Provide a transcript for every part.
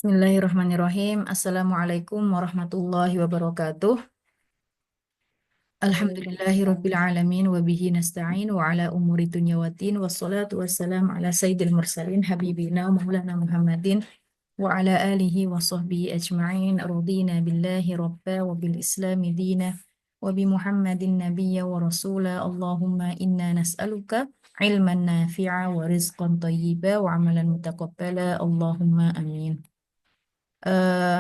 Bismillahirrahmanirrahim. Assalamualaikum warahmatullahi wabarakatuh. Alhamdulillahirabbil alamin wa bihi nasta'in wa ala umuri dunya waddin wassalatu wassalamu ala sayyidil mursalin habibina wa maulana Muhammadin wa ala alihi wa sahbihi ajma'in. Radina billahi rabba wa bil islami dina wa bi Muhammadin nabiyya wa rasula. Allahumma inna nas'aluka ilman nafi'a wa rizqan thayyiba wa amalan mutaqabbala. Allahumma amin.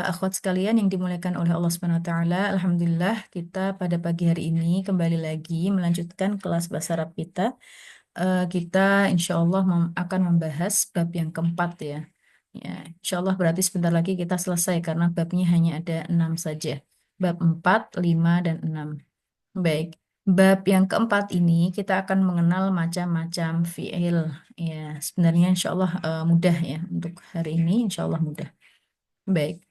Akhwat sekalian yang dimuliakan oleh Allah Subhanahu wa taala, alhamdulillah kita pada pagi hari ini kembali lagi melanjutkan kelas bahasa Arab kita. Kita insya Allah akan membahas bab yang keempat ya. Ya, insya Allah berarti sebentar lagi kita selesai karena babnya hanya ada 6 saja. Bab 4, 5, dan 6. Baik, bab yang keempat ini kita akan mengenal macam-macam fi'il. Ya, sebenarnya insya Allah mudah ya untuk hari ini, insya Allah mudah. Baik,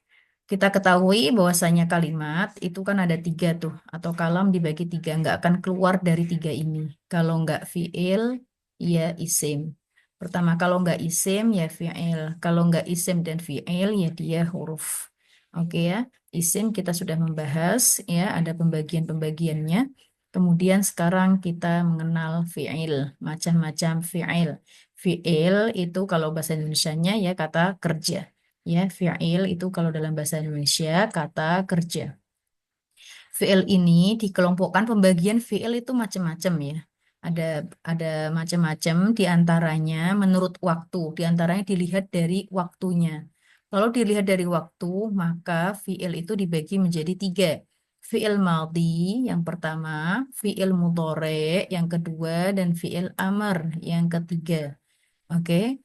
kita ketahui bahwasanya kalimat itu kan ada tiga tuh, atau kalam dibagi tiga, nggak akan keluar dari tiga ini. Kalau nggak fiil, ya isim. Pertama, kalau nggak isim, ya fiil. Kalau nggak isim dan fiil, ya dia huruf. Oke ya, isim kita sudah membahas, ya ada pembagian-pembagiannya. Kemudian sekarang kita mengenal fiil, macam-macam fiil. Fiil itu kalau bahasa Indonesianya ya kata kerja. Ya, fi'il itu kalau dalam bahasa Indonesia kata kerja. Fi'il ini dikelompokkan pembagian fi'il itu macam-macam ya. Ada ada macam-macam di antaranya menurut waktu, di antaranya dilihat dari waktunya. Kalau dilihat dari waktu, maka fi'il itu dibagi menjadi tiga. Fi'il madhi yang pertama, fi'il mudhari yang kedua, dan fi'il amr yang ketiga. Oke.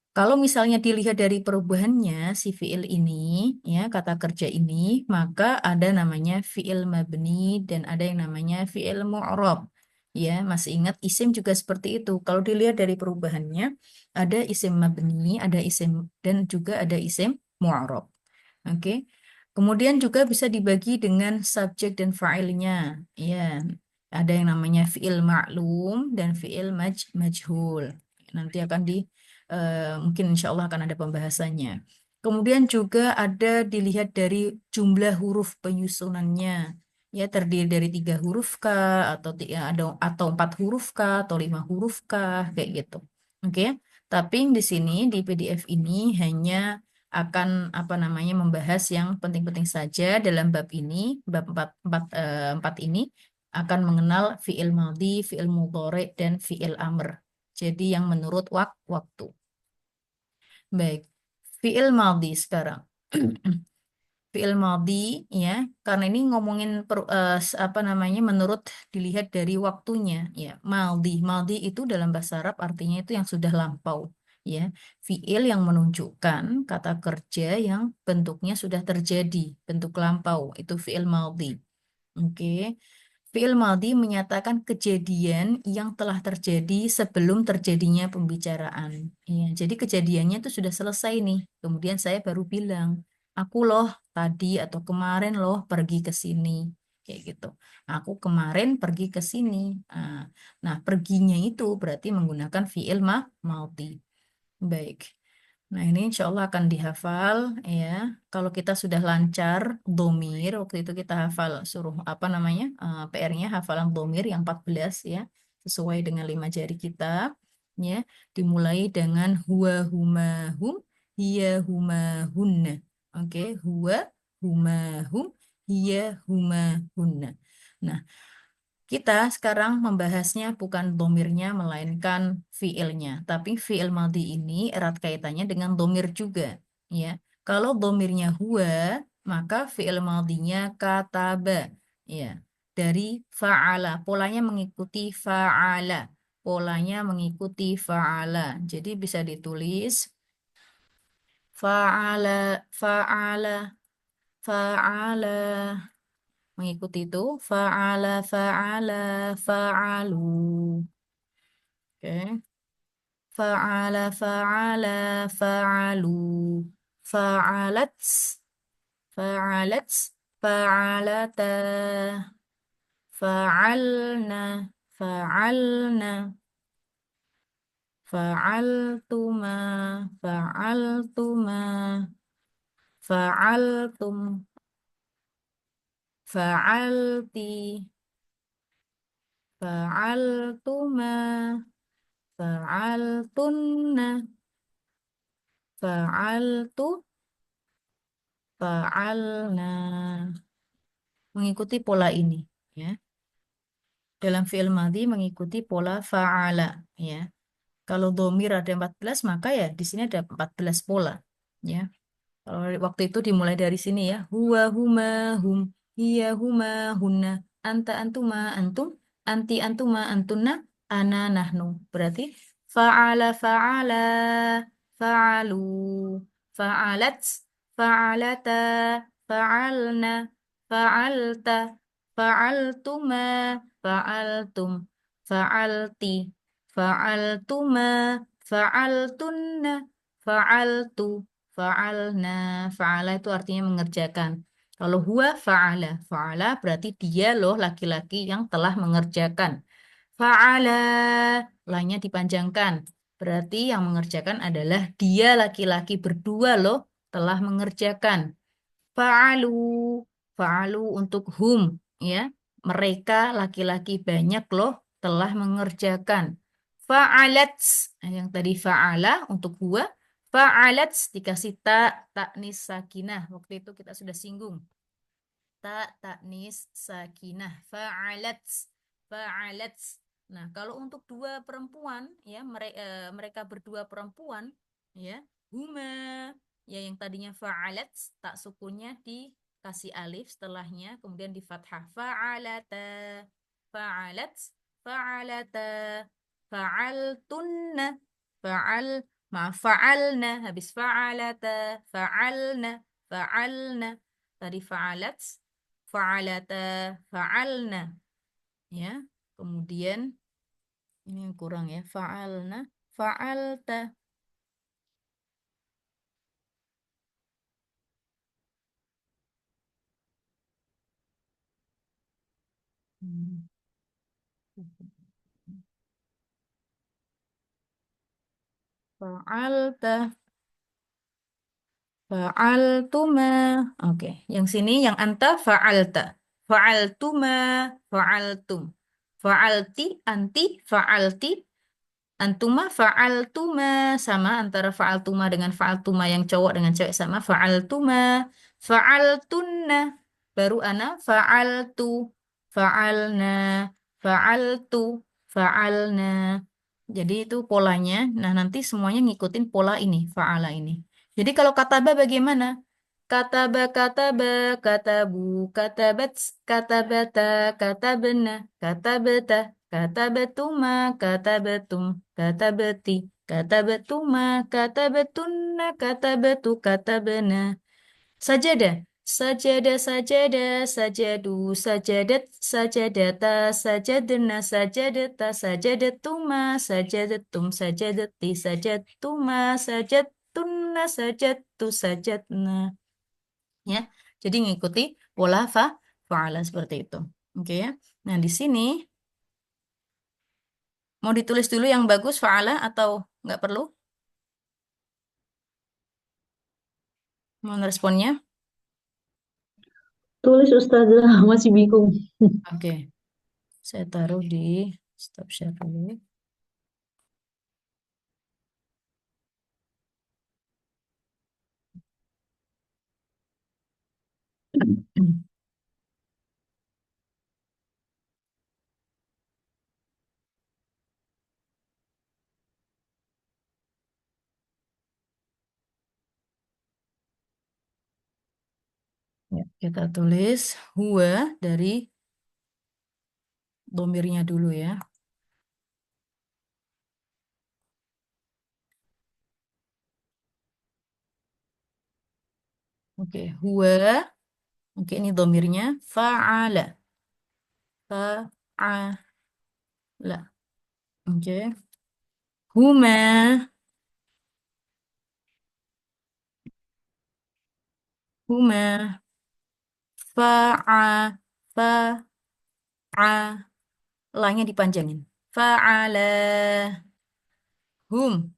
Kalau misalnya dilihat dari perubahannya si fiil ini, ya kata kerja ini, maka ada namanya fiil mabni dan ada yang namanya fiil mu'rab. Ya, masih ingat isim juga seperti itu. Kalau dilihat dari perubahannya, ada isim mabni, ada isim dan juga ada isim mu'rab. Oke. Kemudian juga bisa dibagi dengan subjek dan fa'ilnya. Ya, ada yang namanya fiil ma'lum dan fiil majhul. Nanti akan mungkin insya Allah akan ada pembahasannya. Kemudian juga ada dilihat dari jumlah huruf penyusunannya. Ya, terdiri dari 3 huruf kah, atau atau 4 huruf kah, atau 5 huruf kah, kayak gitu. Oke. Tapi di sini di PDF ini hanya akan apa namanya membahas yang penting-penting saja dalam bab ini, bab 4 ini akan mengenal fiil madhi, fiil mudhari, dan fiil amr. Jadi yang menurut waktu. Baik, fiil madhi sekarang. Fiil madhi ya, karena ini ngomongin apa namanya menurut dilihat dari waktunya ya. Madhi itu dalam bahasa Arab artinya itu yang sudah lampau ya. Fiil yang menunjukkan kata kerja yang bentuknya sudah terjadi, bentuk lampau itu fiil madhi. Oke. Fi'il madhi menyatakan kejadian yang telah terjadi sebelum terjadinya pembicaraan. Ya, jadi kejadiannya itu sudah selesai nih. Kemudian saya baru bilang, aku loh tadi atau kemarin loh pergi ke sini. Kayak gitu. Aku kemarin pergi ke sini. Nah, perginya itu berarti menggunakan fi'il madhi. Baik. Nah, ini insya Allah akan dihafal ya. Kalau kita sudah lancar domir, waktu itu kita hafal suruh apa namanya PR-nya hafalan domir yang 14 ya, sesuai dengan 5 jari kita ya. Dimulai dengan huwa huma hum, hiya huma hunna. Oke, huwa huma hum, hiya huma hunna. Nah, kita sekarang membahasnya bukan domirnya, melainkan fiilnya. Tapi fiil madhi ini erat kaitannya dengan domir juga. Ya, kalau domirnya huwa, maka fiil madhinya kataba. Ya, dari fa'ala. Polanya mengikuti fa'ala. Polanya mengikuti fa'ala. Jadi bisa ditulis fa'ala, fa'ala, fa'ala. Mengikuti itu fa'ala, fa'ala, fa'alu. Oke. Fa'ala, fa'ala, fa'alu. Fa'alat, fa'alat, fa'alata. Fa'alna, fa'alna. Fa'altuma, fa'altuma. fa'altum, fa'alti, fa'altuma, fa'altunna, fa'altu, fa'alna. Mengikuti pola ini, ya. Dalam fi'il madhi mengikuti pola fa'ala, ya. Kalau domir ada 14, maka ya di sini ada 14 pola, ya. Kalau waktu itu dimulai dari sini ya. Huwa, huma, hum, hiya, huma, hunna, anta, antuma, antum, anti, antuma, antunna, ana, nahnu. Berarti fa'ala, fa'ala, fa'alu, fa'alat, fa'alata, fa'alna, fa'alta, fa'altuma, fa'altum, fa'alti, fa'altuma, fa'altunna, fa'altu, fa'alna. Fa'ala itu artinya mengerjakan. Kalau huwa fa'ala. Fa'ala berarti dia loh laki-laki yang telah mengerjakan. Fa'ala. Lainnya dipanjangkan. Berarti yang mengerjakan adalah dia laki-laki berdua loh telah mengerjakan. Fa'alu. Fa'alu untuk hum. Ya. Mereka laki-laki banyak loh telah mengerjakan. Fa'alat. Nah, yang tadi fa'ala untuk huwa. Fa'alat dikasih taknis sakinah. Waktu itu kita sudah singgung. Taknis sakinah. Fa'alat. Fa'alat. Nah, kalau untuk dua perempuan ya mereka berdua perempuan ya, huma ya yang tadinya fa'alat tak sukunnya dikasih alif setelahnya kemudian di fathah fa'alata. Fa'alat, fa'alata, fa'altunna, fa'al maaf fa'alna habis fa'alata, fa'alna, fa'alna. Tadi fa'alat, fa'alata, fa'alna. Ya. Kemudian ini yang kurang ya. Fa'alna, fa'alta. Hmm. Fa'alta, fa'altuma. Oke, yang sini yang anta fa'alta. Fa'altuma, fa'altum. Fa'alti, anti, fa'alti, antuma, fa'altuma. Sama antara fa'altuma dengan fa'altuma yang cowok dengan cewek sama. Fa'altuma, fa'altunna. Baru ana fa'altu, fa'alna, fa'altu, fa'alna. Jadi itu polanya. Nah, nanti semuanya ngikutin pola ini, fa'ala ini. Jadi kalau kataba bagaimana? Kataba, kataba, katabu, katabat, katabata, katabna, katabata, katabatuma, katabatum, katabati, katabatuma, katabatunna, katabatu, katabna. Sajada, sajada, sajada, sajadu, sajadat, sajadata, sajadna, sajadata, sajadatuma, sajadatum, sajadati, sajatuma, sajatuna, sajatu, sajatna. Ya, jadi ngikuti pola fa'ala seperti itu. Oke ya. Nah, di sini mau ditulis dulu yang bagus fa'ala atau nggak perlu? Mau responnya? Tulis Ustazah, masih bingung. Oke, saya taruh di stop share dulu. Ya, kita tulis huwa dari domirnya dulu ya. Oke, huwa. Oke, ini domirnya fa'ala. Fa'ala. Oke. Huma. Huma. Fa'a. Fa'a. Lanya dipanjangin. Fa'ala. Hum.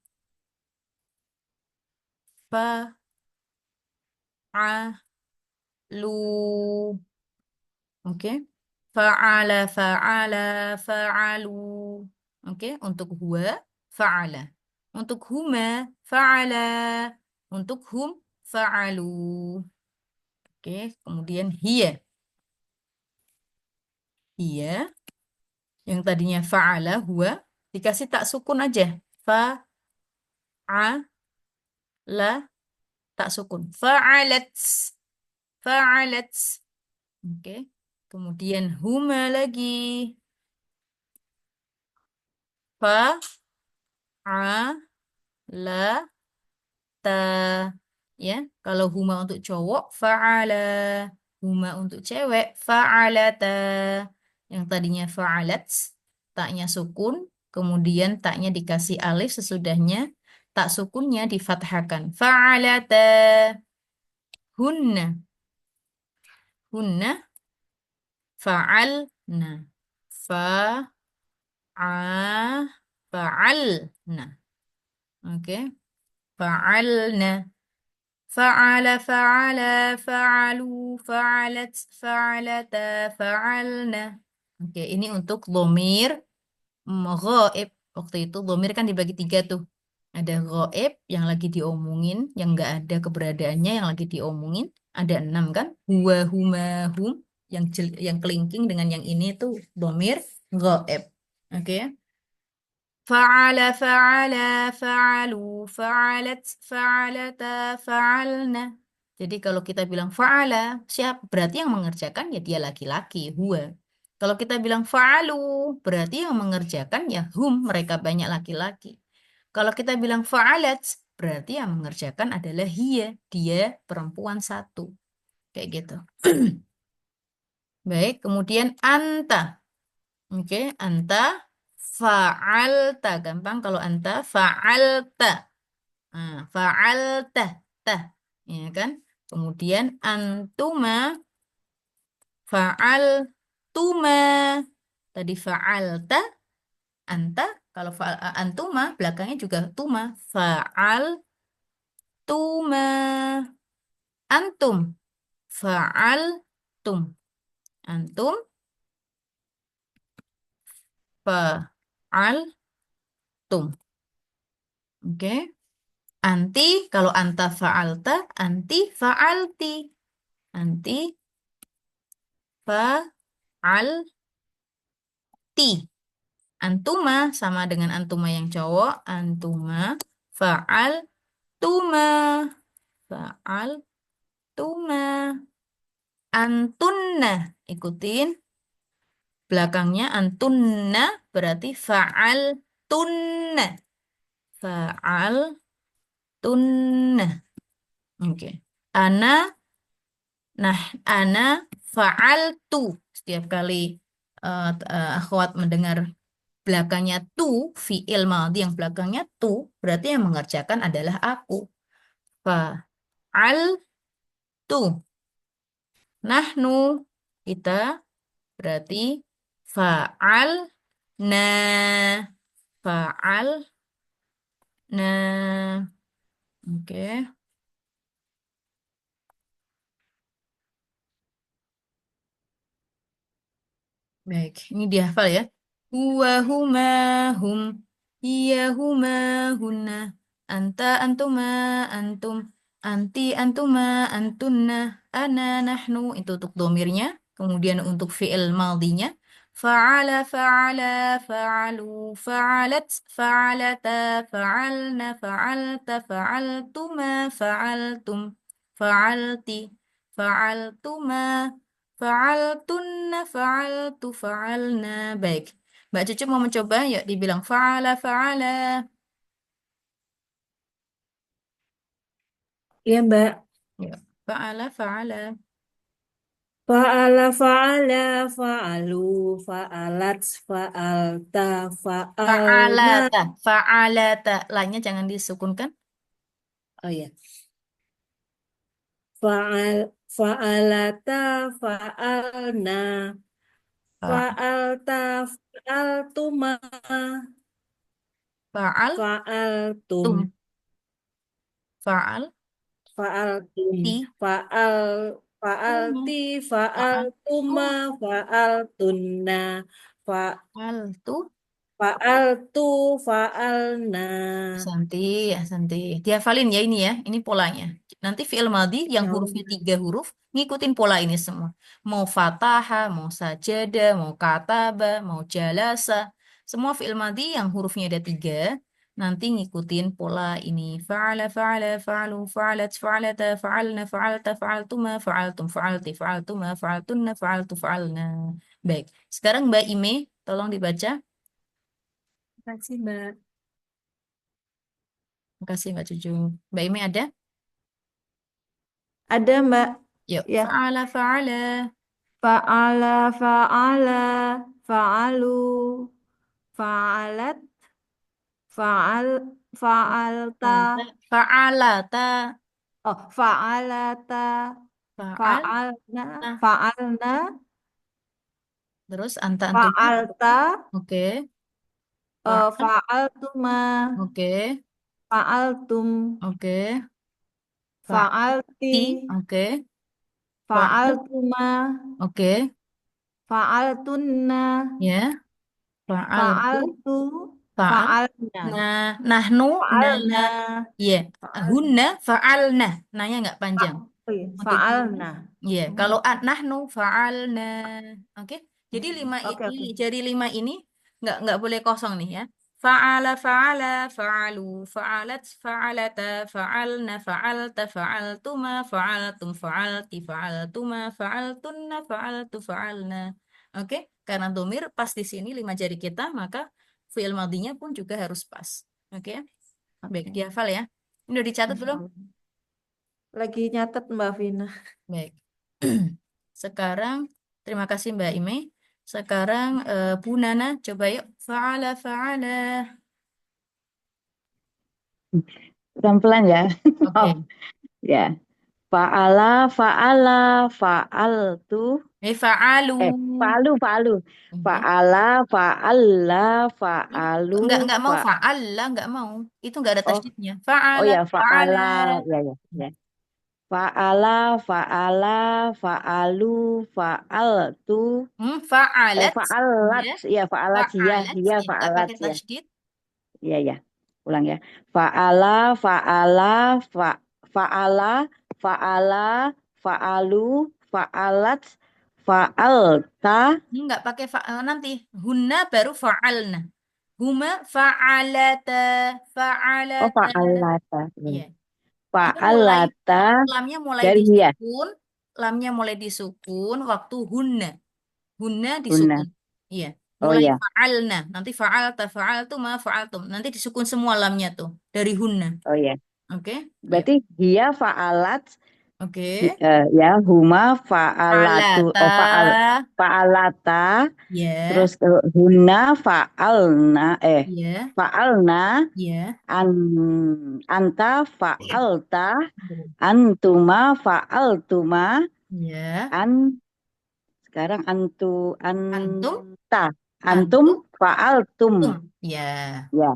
Oke. Fa'ala, fa'ala, fa'alu. Oke, untuk huwa, fa'ala. Untuk huma, fa'ala. Untuk hum, fa'alu. Oke, kemudian hiya. Hiya, yang tadinya fa'ala, huwa, dikasih tak sukun aja. Fa'ala, tak sukun. Fa'alat. Fa'alat. Oke. Kemudian huma lagi. Fa'ala ta, ya. Kalau huma untuk cowok fa'ala, huma untuk cewek fa'alata. Yang tadinya fa'alat, taknya sukun, kemudian taknya dikasih alif sesudahnya, tak sukunnya difathahkan fa'alata. Hunna, hunna fa'alna, fa'alna. Oke, fa'alna. Fa'ala, fa'ala, fa'alu, fa'alat, fa'alata, fa'alna. Oke, ini untuk dhamir ghaib. Waktu itu dhamir kan dibagi tiga tuh. Ada ghaib yang lagi diomongin, yang nggak ada keberadaannya, yang lagi diomongin. Ada enam kan? Huwa, huma, hum. Yang kelingking dengan yang ini tuh dhamir ghaib. Oke. Fa'ala, fa'ala, fa'alu, fa'alat, fa'alata, fa'alna. Jadi kalau kita bilang fa'ala, siapa? Berarti yang mengerjakan ya dia laki-laki, huwa. Kalau kita bilang fa'alu, berarti yang mengerjakan ya hum, mereka banyak laki-laki. Kalau kita bilang fa'alat, berarti yang mengerjakan adalah hiya, dia perempuan satu. Kayak gitu. Baik, kemudian anta. Oke, anta fa'alta. Gampang kalau anta fa'alta. Nah, fa'alta. Tah. Ya kan? Kemudian antuma fa'altuma. Tadi fa'alta, anta. Kalau antuma, belakangnya juga tuma. Fa'altuma. Antum. Fa'altum. Antum. Fa'altum. Oke. Anti, kalau anta fa'alta, anti fa'alti. Anti fa'alti. Antuma sama dengan antuma yang cowok. Antuma fa'altuma. Fa'altuma. Antunna. Ikutin. Belakangnya antunna berarti fa'altunna. Fa'altunna. Oke. Ana. Nah, ana fa'altu. Setiap kali akhwat mendengar belakangnya tu, fi'il madhi yang belakangnya tu, berarti yang mengerjakan adalah aku. Fa'altu. Nahnu, kita, berarti fa'alna. Fa'alna. Oke. Baik, ini dihafal ya. Huwa huma hum, hiya huma hunna, anta antuma antum, anti antuma antunna, ana nahnu. Itu untuk domirnya. Kemudian untuk fi'il maldinya. Fa'ala, fa'ala, fa'alu, fa'alat, fa'alata, fa'alna, fa'alta, fa'altuma, fa'altum, fa'alti, fa'altuma. Fa'altunna, fa'altu, fa'alna. Baik. Mbak Cucu mau mencoba? Yuk dibilang fa'ala, fa'ala. Iya, Mbak. Yuk. Fa'ala, fa'ala. Fa'ala, fa'ala, fa'alu, fa'alat, fa'alta, fa'alna. Fa'alata. Fa'alata. Lainnya jangan disukunkan. Oh iya. Fa'alata, fa'alna, Fa- fa'alta, fa'altuma, Fa'al, fa'altum, tum. Fa'al, fa'altum, Ti. fa'al, Tuma. fa'alti, Faal. fa'altuma, Tu. fa'altunna, fa, Faal tu. fa'altu, fa'alna. Santi, ya Santi. Dihafalin ya ini ya. Ini polanya. Nanti fi'il madhi yang Ya hurufnya udah. 3 huruf, ngikutin pola ini semua. Mau fataha, mau sajada, mau kataba, mau jalasa. Semua fi'il madhi yang hurufnya ada 3, nanti ngikutin pola ini. Fa'ala, fa'ala, fa'alu, fa'alat, fa'alata, fa'alna, fa'alta, fa'altuma, fa'altum, fa'alti, fa'altuma, fa'altunna, fa'altu, fa'alna. Baik. Sekarang Mbak Ime, tolong dibaca. Terima kasih, Mbak. Terima kasih Mbak Cucu. Mbak Ime ada? Ada, Mbak. Yuk, Ya. fa'ala fa'ala. Fa'ala, fa'ala, fa'alu, fa'alat, fa'al, fa'alta, Anta fa'alata. oh, fa'alata, Fa'al. fa'alna, Nah, fa'alna, terus anta antuma. fa'alta, Oke. Fa'al. fa'altuma, Oke. fa'altum, Oke. fa'alti, Fa'ti. Oke. Fa'al. fa'altuma, Oke. fa'altunna, Ya. Fa'al tu. fa'altu, Fa'al. fa'alna, Nah, nahnu. Nah. fa'alna, Iya. fa'alna, Hunna fa'alna. Nanya nggak panjang. oh iya, Oke. fa'alna. Iya, Hmm. kalau nahnu fa'alna. Oke. Jadi Oke, oke. jari 5 ini nggak boleh kosong nih ya. Fa'ala fa'ala fa'alu fa'alat fa'alata fa'alna fa'alta fa'altuma fa'altum fa'alti fa'altuma fa'altunna fa'altu fa'alna. Oke, karena domir pas di sini 5 jari kita, maka fi'il madinya pun juga harus pas. Oke. Baik, Oke. dihafal ya. Ini udah dicatat Masya belum? Allah. Lagi nyatet Mbak Vina. Baik. Sekarang, terima kasih Mbak Ime. Sekarang Bu Nana, coba yuk. Fa'ala, fa'ala. Pelan-pelan ya. Oke. Maaf. Ya. Fa'ala, fa'ala, fa'altu. Fa'alu. Fa'alu. Oke. Fa'ala, fa'alla, fa'alu, Nggak mau fa' fa'ala, nggak mau. Itu nggak ada oh, tasydidnya. oh Fa'ala, ya, fa'ala. fa'ala. Ya. Fa'ala, fa'ala, fa'alu, fa'altu. Fa'alat. Fa'alat. Ya. Ya, fa'alat. Ya, Fa'alat. ya, Ya, nggak fa'alat. pakai Ya. tasydid. Ya. Ulang ya. Fa'ala, fa'ala, fa'ala, fa'ala, fa'alu, fa'alat, fa'alta. Nggak pakai nanti. Hunna baru fa'alna. Huma fa'alata. Oh, Fa'alata. fa'alata. Ya. Iya. Dia mulai Fa'alata lamnya mulai dari ya. disukun, lamnya mulai disukun waktu hunna. Hunna Guna. disukun. Iya, Oh mulai ya. fa'alna, nanti fa'alta, fa'altu ma fa'altum. Nanti disukun semua lamnya tuh dari hunna. Oh ya. Oke? Iya. Berarti dia fa'alat, Oke. ya, huma fa'alatu, Alata. fa'alata, Ya. terus huna fa'alna, Iya. fa'alna, Iya. an, anta fa'alta, antuma fa'altuma, Iya. an, sekarang Antum. anta, antum Antum. fa'altum, Tum. Ya. ya,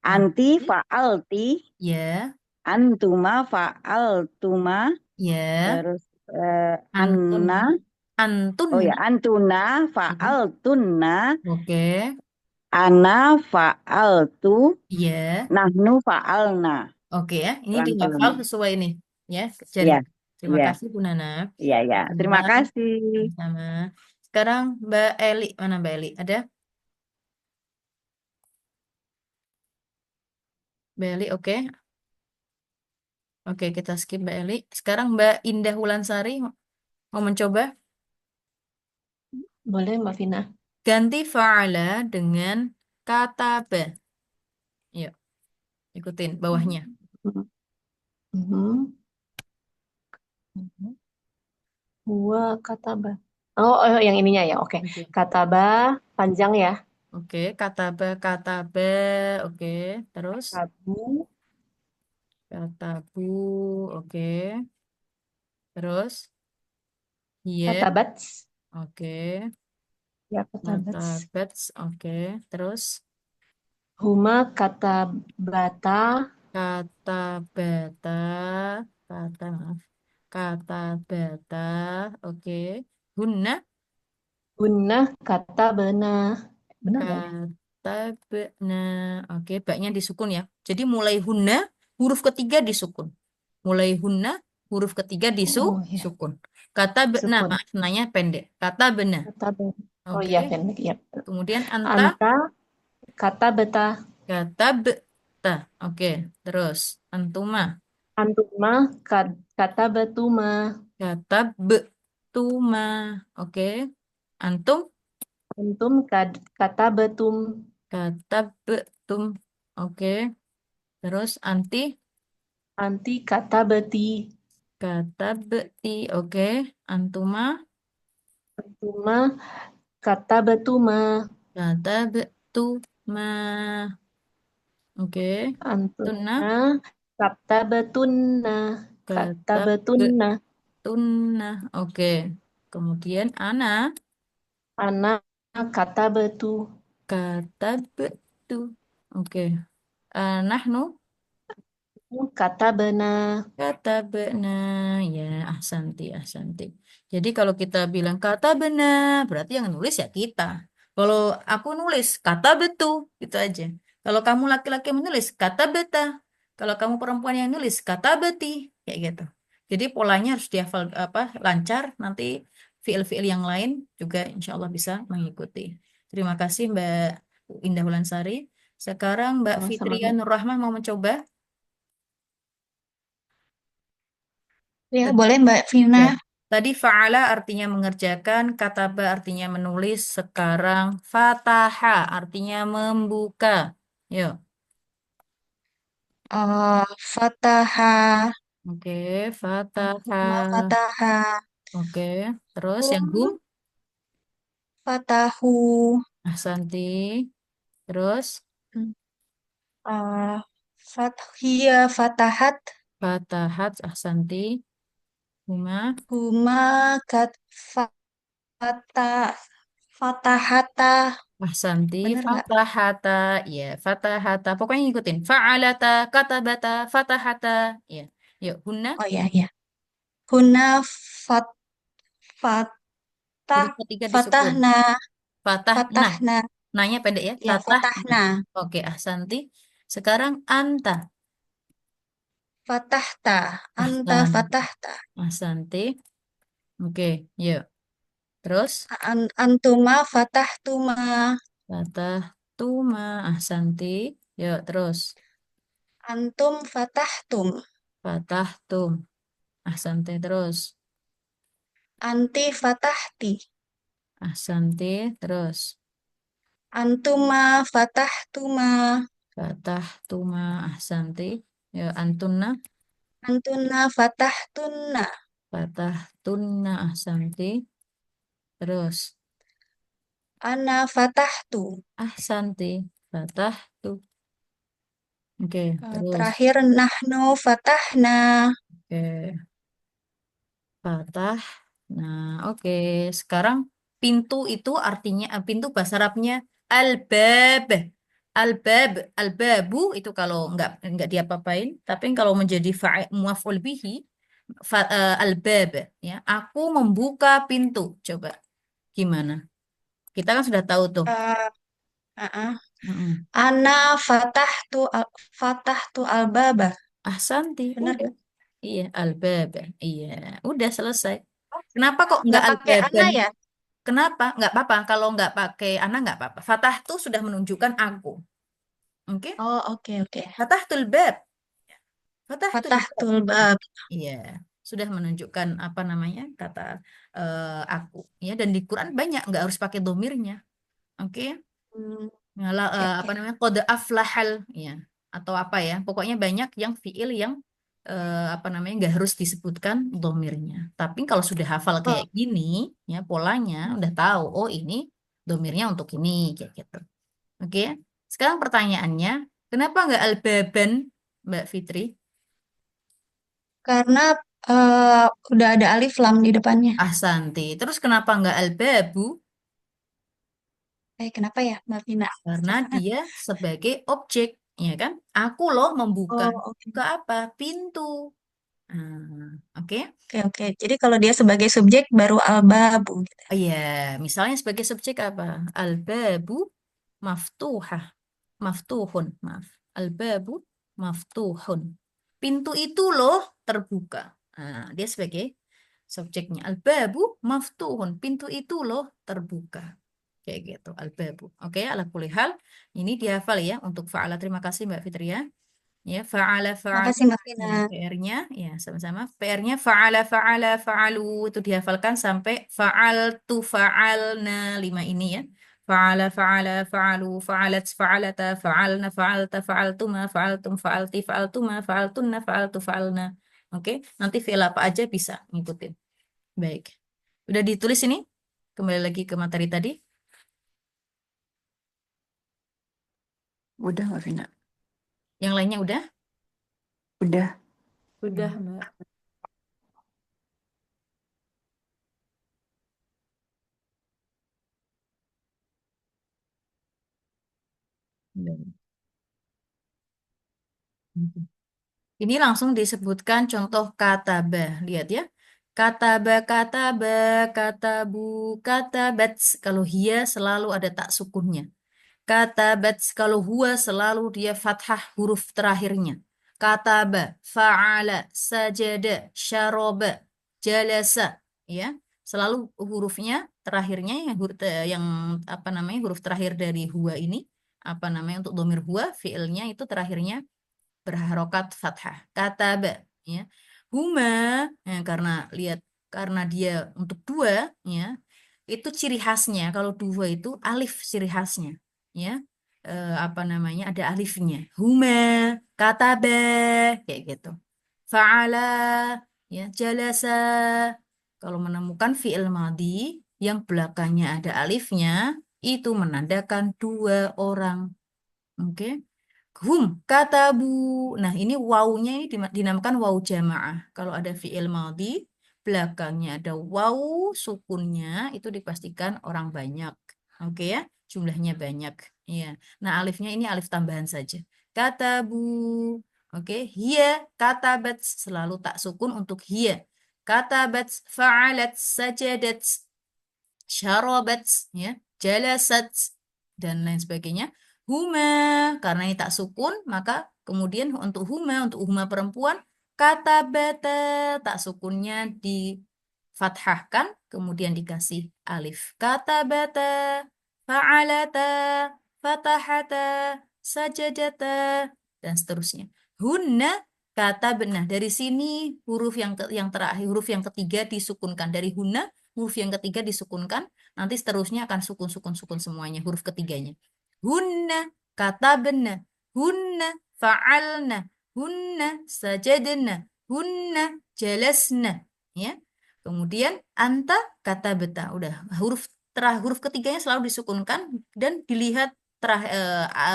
anti Antum. fa'alti, Ya. antuma fa'altuma, Ya. terus anna, Antun. oh ya, Antun. antuna fa'altunna, Oke. ana fa'altu, Iya. nahnu fa'alna. Oke ya. Ini Pelan-pelan. dihafal sesuai ini. Ya, jari. Iya, Terima iya, kasih Bu Nana. iya. Terima Sebentar. kasih. Sama-sama. Sekarang Mbak Eli. Mana Mbak Eli? Ada? Mbak Eli, oke. Oke, kita skip Mbak Eli. Sekarang Mbak Indah Wulansari mau mencoba Boleh Mbak Vina. ganti fa'ala dengan kata ba. Yuk, ikutin bawahnya. Mhm. Gua kataba. Oh, yang ininya ya. Oke. Oke. Kataba panjang ya. Oke, kata ba, kata ba. Oke, terus Tabu, kata bu. Oke, terus iya. katabat. Oke, Ya, kata katabat. bats. Oke, terus Huma katabata. kata bata. Kata, maaf. Kata bata. Oke. Hunna. Gunnah kata benah. Benar nggak ya? Kata bena. Oke. Baknya disukun ya. Jadi mulai hunna, huruf ketiga disukun. Mulai hunna, huruf ketiga Oh ya, disukun. Kata bena, sukun. maaf, nanya pendek. Kata bena. Kata benah. Oh Oke. iya, pendek ya. Kemudian anta. Anta kata betah. Kata beta. Oke. Terus. Antuma. Antuma kata betuma. Kata betuma. Oke. Antum. Antum kata betum. Kata betum. Oke. Terus anti. Anti kata beti. Kata beti. Oke. Antuma. Antuma kata betuma. Kata betuma. Oke. Tuna. Antuna kata betunna. Kata Kata betunna. betuna. Oke. Kemudian ana. Anak kata betu. Kata betu. Oke. Nahnu. Kata benah. Kata benar, ya, ahsanti, ahsanti. Jadi kalau kita bilang kata benar, berarti yang nulis ya kita. Kalau aku nulis kata betul, itu aja. Kalau kamu laki-laki menulis kata beta, kalau kamu perempuan yang nulis kata beti, kayak gitu. Jadi polanya harus dihafal apa lancar. Nanti fiil-fiil yang lain juga insya Allah bisa mengikuti. Terima kasih Mbak Indah Wulansari. Sekarang Mbak Sama-sama. Fitria Nurrahman mau mencoba. Ya, boleh Mbak Vina. Ya. Tadi fa'ala artinya mengerjakan, kataba artinya menulis, sekarang fataha artinya membuka. Yuk. Fataha, Oke, fataha. antuma fataha, Oke, terus yang hum hum, fatahu, ahsanti. Terus uh, fathia fatahat, fatahat, ahsanti. Huma, huma kat fata fatahata, ahsanti. bener nggak? Fatahata, ya, fatahata. Pokoknya ngikutin. Fa'alata, katabata, fatahata. Ya, yuk, hunna. Oh ya ya, huna fat fatah Huruf ketiga disukun. fatahna Fatah, nah. fatahna, Nanya pendek ya. ya Fatah. Nah. fatahna, Oke, ahsanti. Sekarang anta. fatahta, anta Ahsan. fatahta, Ahsanti. Oke, yuk. Terus antuma fatahtuma, fatah tuma. Ahsanti. Yuk, terus. antum fatahtum. Fatah tum. Ahsanti terus. Anti fatahti. Ahsanti terus. Antuma fatahtuma. Fatah tuma. Ahsanti. Yuk, antunna. Antuna fatahtunna. Fatah tunna. Ahsanti. Terus. Ana fatahtu. Ahsanti. Fatah tu. Oke, terus. Terakhir nahnu fatahna. Oke. Patah. Nah, oke. Sekarang pintu itu artinya pintu bahasa Arabnya al-bab. Al-bab, al-babu itu kalau nggak diapa-apain, tapi kalau menjadi muaf'ul bihi al-bab ya. Aku membuka pintu. Coba gimana? Kita kan sudah tahu tuh. Uh, uh-uh. Mm-mm. Ana fatahtu al-baba. Ahsanti, Benar udah. gak? Iya, al-bab. Iya, udah selesai. Kenapa kok nggak Nggak pakai ana al-baban? ya? Kenapa? Nggak apa-apa. Kalau nggak pakai anak nggak apa-apa. Fatah tuh sudah menunjukkan aku. Oke? Oh, oke oke. Fatah bab. Fatah bab. Fatahtul bab. Iya. Sudah menunjukkan apa namanya kata aku. Ya. Dan di Quran banyak nggak harus pakai domirnya. Oke? Hmm, Ngalah, oke apa oke. namanya? Qad aflahal. Ya. Atau apa ya. Pokoknya banyak yang fiil yang apa namanya nggak harus disebutkan domirnya. Tapi kalau sudah hafal Oh, kayak gini, ya polanya udah tahu. Oh ini domirnya untuk ini kayak gitu. Oke, sekarang pertanyaannya, kenapa nggak Al-Baban, Mbak Fitri? karena udah ada alif lam di depannya. Ahsanti. Terus kenapa nggak Al-Babu? Kenapa ya, Mbak Vina? Karena dia sebagai objek, ya kan? Aku loh membuka. Oh, oke. Buka apa? Pintu. Oke. Oke, oke. Jadi kalau dia sebagai subjek baru al-babu gitu. Oh iya, misalnya sebagai subjek apa? Al-babu maftuhah. Maftuhun, maaf. Al-babu maftuhun. Pintu itu loh terbuka. Nah, dia sebagai subjeknya. Al-babu maftuhun. Pintu itu loh terbuka. Kayak gitu, al-babu. Oke, ala kulli hal. Ini dihafal ya untuk fa'ala. Terima kasih Mbak Fitria. Ya, fa'ala fa'ala. Makasih Mbak Vina. Ya, PR-nya ya sama-sama. PR-nya fa'ala fa'ala fa'alu itu dihafalkan sampai fa'altu fa'alna 5 ini ya. Fa'ala fa'ala fa'alu fa'alat fa'alata fa'alna fa'alta fa'altuma fa'altum fa'alti fa'altuma fa'altunna fa'altu fa'alna. Oke, nanti fi'il apa aja bisa ngikutin. Baik. Udah ditulis ini? Kembali lagi ke materi tadi. Udah, Mbak Vina. Yang lainnya udah? Udah. Udah, Mbak. Udah. Ini langsung disebutkan contoh kataba. Lihat ya. Kataba, kataba, katabu, katabat. Kalau hia selalu ada tak sukunnya. Katabat, kalau huwa selalu dia fathah huruf terakhirnya. Kataba, fa'ala, sajada, syaroba, jalasa. Ya, selalu hurufnya terakhirnya yang apa namanya huruf terakhir dari huwa ini apa namanya untuk domir huwa fiilnya itu terakhirnya berharokat fathah. Kataba ya. Huma karena lihat karena dia untuk dua ya. Itu ciri khasnya kalau dua itu alif ciri khasnya ya. Apa namanya ada alifnya. Huma kataba kayak gitu. Fa'ala ya jalasa kalau menemukan fiil madhi yang belakangnya ada alifnya itu menandakan dua orang. Oke. Hum, katabu. Nah, ini wawunya ini dinamakan wawu jamaah. Kalau ada fi'il madhi, belakangnya ada wawu sukunnya, itu dipastikan orang banyak. Oke ya, jumlahnya banyak. Iya. Nah, alifnya ini alif tambahan saja. Katabu. Oke, hiya, katabat. Selalu tak sukun untuk hiya. Katabat, fa'alat, sajadat, syarabat, ya, jalasat, dan lain sebagainya. Huma, karena ini tak sukun, maka kemudian untuk huma perempuan, kata bata, tak sukunnya difathahkan, kemudian dikasih alif. Kata bata, fa'alata, fatahata, sajadata, dan seterusnya. Hunna, kata benar. Dari sini yang terakhir, huruf yang ketiga disukunkan. Dari hunna, huruf yang ketiga disukunkan. Nanti seterusnya akan sukun semuanya, huruf ketiganya. Hunna, katabna, hunna, fa'alna, hunna, sajadna, hunna, jalasna. Ya. Kemudian anta katabta. Udah, huruf ketiganya selalu disukunkan dan dilihat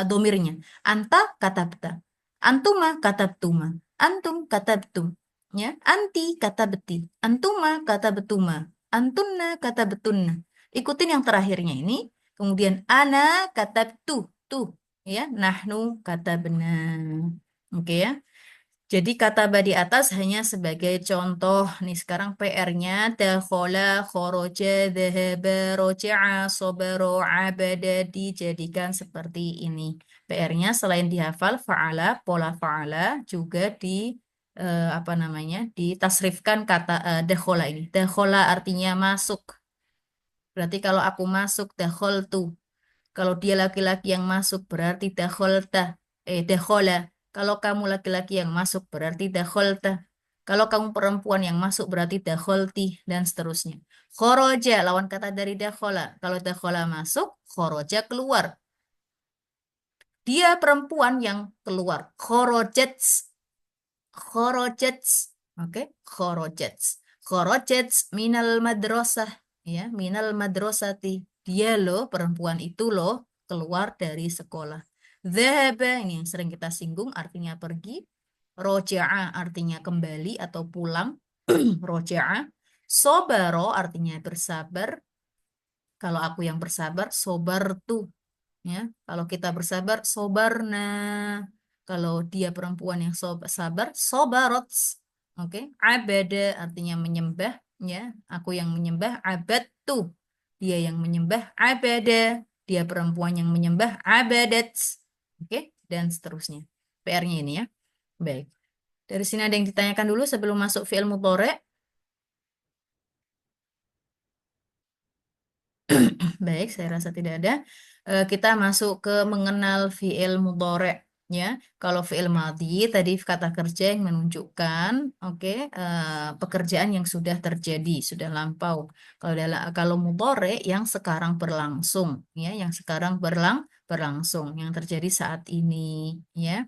domirnya. Anta katabta. Antuma katabtuma. Antum katabtum. Ya, anti katabti. Antuma katabtuma. Antunna katabetunna. Ikutin yang terakhirnya ini. Kemudian ana katabtu. Tuh. Ya, nahnu katabna. Oke ya. Jadi kata di atas hanya sebagai contoh. Nih sekarang PR-nya dakhala, kharaja, dhahaba, roja'a, sabara, abada dijadikan seperti ini. PR-nya selain dihafal fa'ala, pola fa'ala juga apa namanya? Ditasrifkan kata dakhala ini. Dakhala artinya masuk. Berarti kalau aku masuk dakhaltu. Kalau dia laki-laki yang masuk berarti dakhalta. Dakhala. Kalau kamu laki-laki yang masuk berarti dakhalta. Kalau kamu perempuan yang masuk berarti dakhalti dan seterusnya. Khoroja lawan kata dari dakhala. Kalau dakhala masuk, khoroja keluar. Dia perempuan yang keluar. Khorojats. Khorojats. Oke, khorojats. Khorojats minal madrasah. Ya, minal madrasati. Dia loh, perempuan itu loh, keluar dari sekolah. Dhahaba, ini yang sering kita singgung, artinya pergi. Roja'a artinya kembali atau pulang. Roja'a. Sobaro artinya bersabar. Kalau aku yang bersabar, sobartu. Ya, kalau kita bersabar, sobarna. Kalau dia perempuan yang sabar, sobarots. Oke, abada artinya menyembah, ya. Aku yang menyembah, abadtu. Dia yang menyembah, abada. Dia perempuan yang menyembah, abadat. Oke, dan seterusnya. PR-nya ini ya. Baik. Dari sini ada yang ditanyakan dulu sebelum masuk fi'il mudhari'. Baik, saya rasa tidak ada. Kita masuk ke mengenal fi'il mudhari', ya. Kalau fi'il madhi tadi kata kerja yang menunjukkan oke pekerjaan yang sudah terjadi, sudah lampau. Kalau mudhari' yang sekarang berlangsung, ya, yang sekarang berlangsung, yang terjadi saat ini, ya.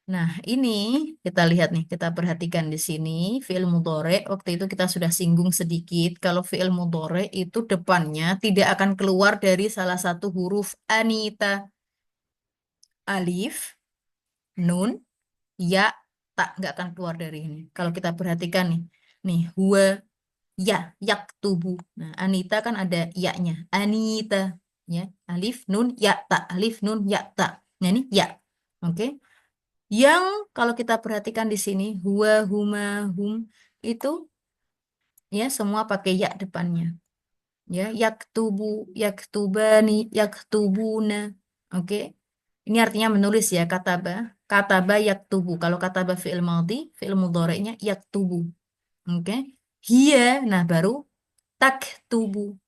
Nah, ini kita lihat nih, kita perhatikan di sini fi'il mudhari. Waktu itu kita sudah singgung sedikit kalau fi'il mudhari itu depannya tidak akan keluar dari salah satu huruf anita, alif, nun, ya, tak nggak akan keluar dari ini. Kalau kita perhatikan nih huwa, ya, yaktubu. Nah, anita kan ada ya-nya, anita, ya, alif, nun, ya, tak, alif, nun, ya, tak. Nah, ini ya, oke. Yang kalau kita perhatikan di sini huwa, huma, hum itu ya semua pakai ya depannya. Ya, yaktubu, yaktubani, yaktubuna. Oke. Ini artinya menulis ya, kataba. Kataba yaktubu. Kalau kataba fi'il madhi, fi'il mudhari'nya yaktubu. Oke. Hiya, nah baru taktubu.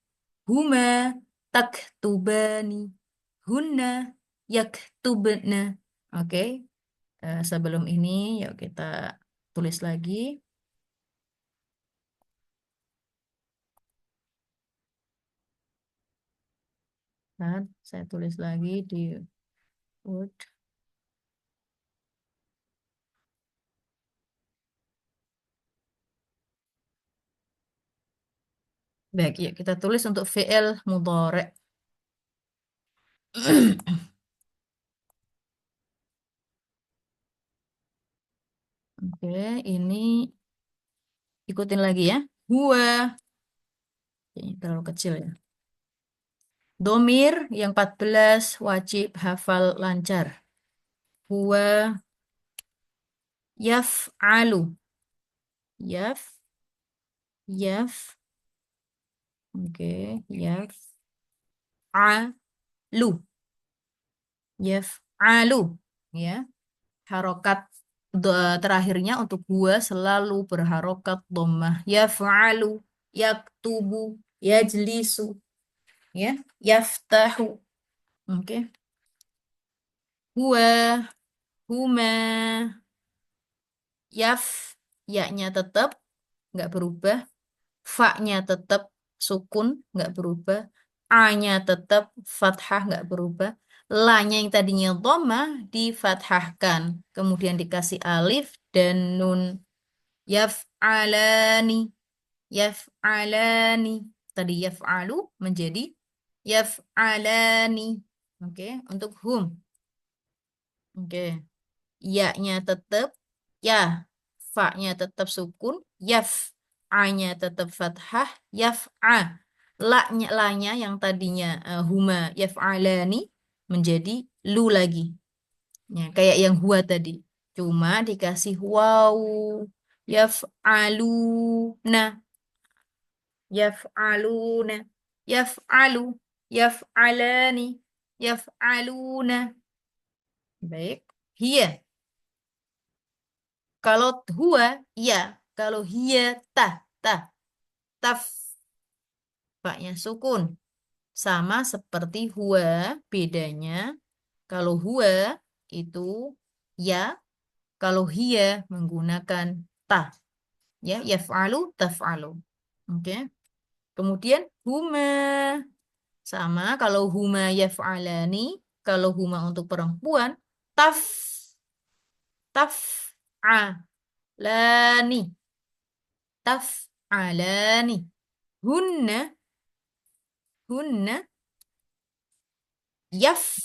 Huma taktubani. Hunna yaktubna. Oke. Sebelum ini, yuk kita tulis lagi. Nah, saya tulis lagi di Word. Baik, yuk kita tulis untuk fi'il mudhari'. Oke, ini ikutin lagi ya. Huwa. Ini terlalu kecil ya. Domir yang 14 wajib hafal lancar. Huwa yaf'alu. Yaf. Oke, yaf'alu. Yaf'alu. Ya. Harokat terakhirnya untuk gua selalu berharokat dhammah. Yaf'alu, yaktubu, yajlisu, ya, yaftahu. Oke. Huwa, huma, yaf, ya-nya tetap nggak berubah, fa-nya tetap sukun nggak berubah, a-nya tetap fathah nggak berubah, la-nya yang tadinya dhammah difathahkan, kemudian dikasih alif dan nun. Yaf'alani, yaf'alani. Tadi yaf'alu menjadi yaf'alani. Oke, untuk hum. Oke. Ya-nya tetap ya, fa-nya tetap sukun, yaf, a-nya tetap fathah, yaf'a. La-nya yang tadinya huma yaf'alani menjadi lu lagi. Ya, kayak yang huwa tadi. Cuma dikasih waw. Yaf'aluna. Yaf'aluna. Yaf'alu. Yaf'alani. Yaf'aluna. Baik. Hiya. Kalau huwa, ya. Kalau hiya, tah. Tah. Taf. Faknya sukun. Sama seperti huwa, bedanya. Kalau huwa itu ya. Kalau hiya menggunakan ta. Ya, yaf'alu, taf'alu. Oke. Kemudian huma. Sama kalau huma yaf'alani, kalau huma untuk perempuan, taf. Taf'alani. Taf'alani. Hunna. Hunna. Yaf.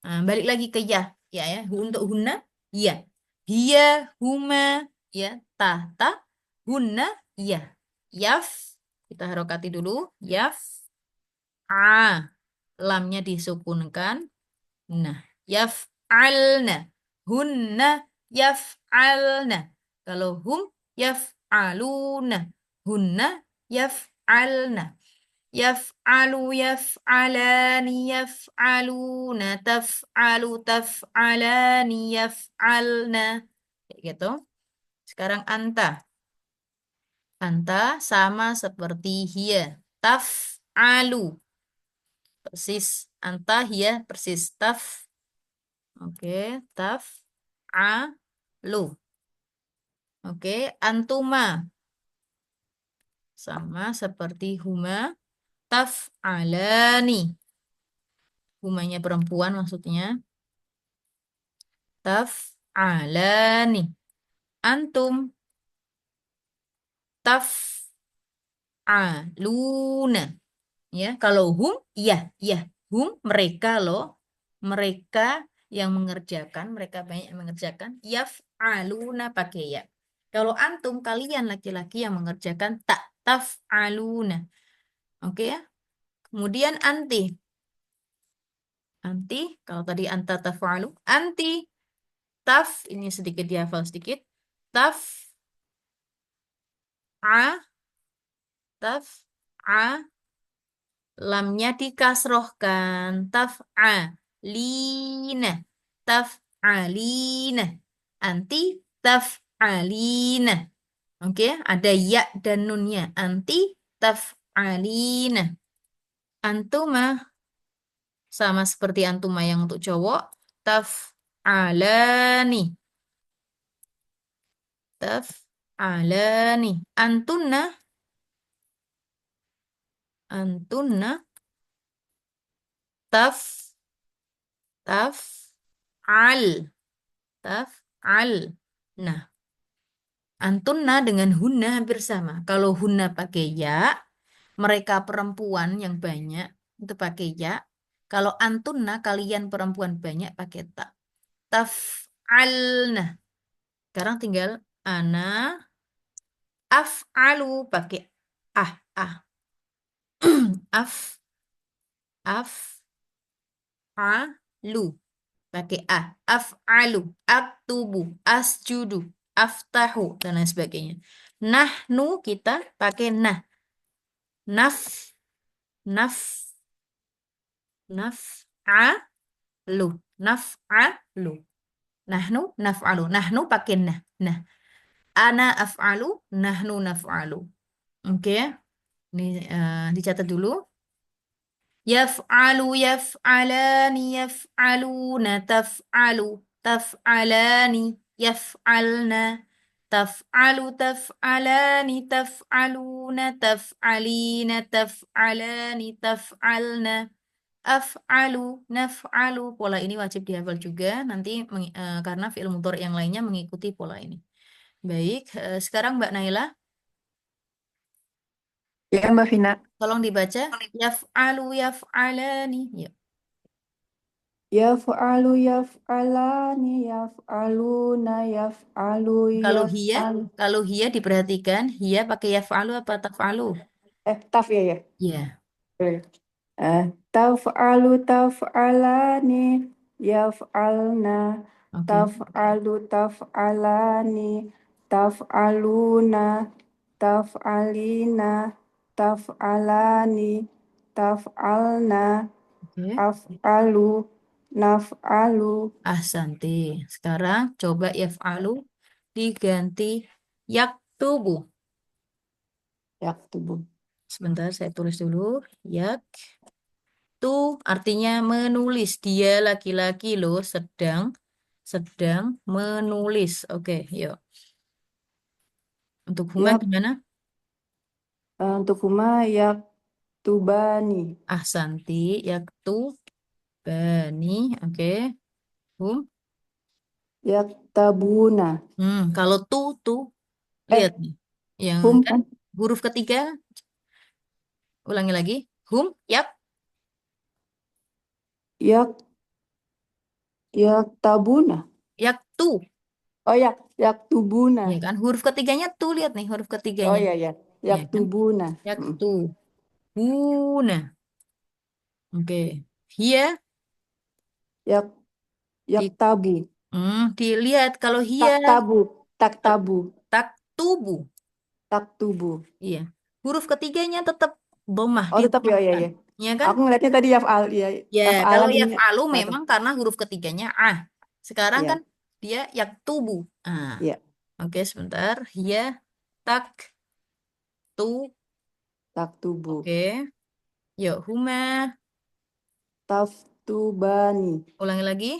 Nah, balik lagi ke ya. Ya, ya. Untuk hunna, ya. Hiya, huma, ya. Ta. Hunna, ya. Yaf. Kita harokati dulu. Yaf. Lamnya disukunkan. Nah. Yaf'alna. Hunna yaf'alna. Kalau hum yaf'aluna. Hunna yaf'alna. Yaf'alu yaf'alani yaf'aluna taf'alu taf'alani yaf'alna. Kayak gitu. Sekarang anta. Anta sama seperti hiya. Taf'alu. Persis. Anta hiya persis. Oke. Taf'alu. Oke. Antuma. Sama seperti huma. Taf'alani. Humanya perempuan maksudnya. Taf'alani. Antum. Taf'aluna. Ya, kalau hum, iya, iya. Hum, mereka loh. Mereka yang mengerjakan, mereka banyak yang mengerjakan. Yaf'aluna pakai ya. Kalau antum, kalian laki-laki yang mengerjakan tak taf'aluna. Oke ya. Kemudian anti. Anti, kalau tadi anta taf'alu. Anti, ini sedikit dihafal sedikit. Taf, a, lamnya dikasrohkan. Taf'alina. Taf'alina. Anti taf'alina. Oke, ada ya dan nunnya. Anti taf'alina. Antuma sama seperti antuma yang untuk cowok. Taf'alani. Taf'alani. Antunna. Antunna. Taf. Taf'al. Taf'al. Nah, antunna dengan hunna hampir sama. Kalau hunna pakai ya, mereka perempuan yang banyak itu pakai ya. Kalau antunna kalian perempuan banyak pakai ta. Taf'alna. Sekarang tinggal ana af'alu pakai ah. Af af'alu pakai af'alu aktubu asjudu aftahu dan lain sebagainya. Nahnu kita pakai nah. Naf naf naf'alu naf'alu. Nahnu naf'alu. Nahnu pakai nah. Nah, ana af'alu, nahnu naf'alu. Oke. Ini dicatat dulu. Yaf'alu yaf'alani yaf'aluna taf'alu taf'alani yaf'alna taf'alu taf'alani taf'aluna taf'alina taf'alani taf'alna af'alu naf'alu. Pola ini wajib dihafal juga nanti karena fi'il mudhari yang lainnya mengikuti pola ini. Baik, sekarang Mbak Naila Ya, Mbak Vina. tolong dibaca yaf'alu yaf'alani. Yuk. Yaf'alu yaf'alani yaf'aluna yaf'alu Kalau hiya diperhatikan, hiya pakai yaf'alu apa taf'alu? taf ya ya. Iya. Taf'alu taf'alani yaf'alna Oke. taf'alu taf'alani taf'aluna taf'alina taf'alani taf'alna Oke. af'alu naf'alu. Ahsanti. Sekarang coba yaf'alu diganti yaktubu. Yaktubu. Sebentar saya tulis dulu. Yaktu artinya menulis. Dia laki-laki loh sedang menulis. Oke, yuk. Untuk huma Yak, gimana? untuk huma yaktubani. Ahsanti, yaktu bani. Oke. Hum. Yaktabuna. Kalau lihat nih. Yang Hum kan huruf ketiga, ulangi lagi. Hum, yak yaktabuna. yaktu. Oh ya, yaktubuna. Ya kan? Huruf ketiganya tuh, lihat nih huruf Oh ketiganya. ya ya, Ya kan? yaktubuna. Yaktu. Buna. Oke. Hia Yak di, yaktabu. dilihat kalau hia Taktabu. Taktabu. Taktubu. Taktubu. Iya. Huruf ketiganya tetap dhammah, Oh, tetap ya, ya, didhammahkan. ya. Ya kan? Aku ngeliatnya tadi yaf'al, ya. Ya, kalau Yaf'alan ini yaf'alu kata. memang karena huruf ketiganya ah. Sekarang kan Iya, dia yaktubu. Ah. iya. Oke, sebentar. Hiya tak tu. Taktubu. Oke. Yuk, huma. Taftubani. Ulangi lagi.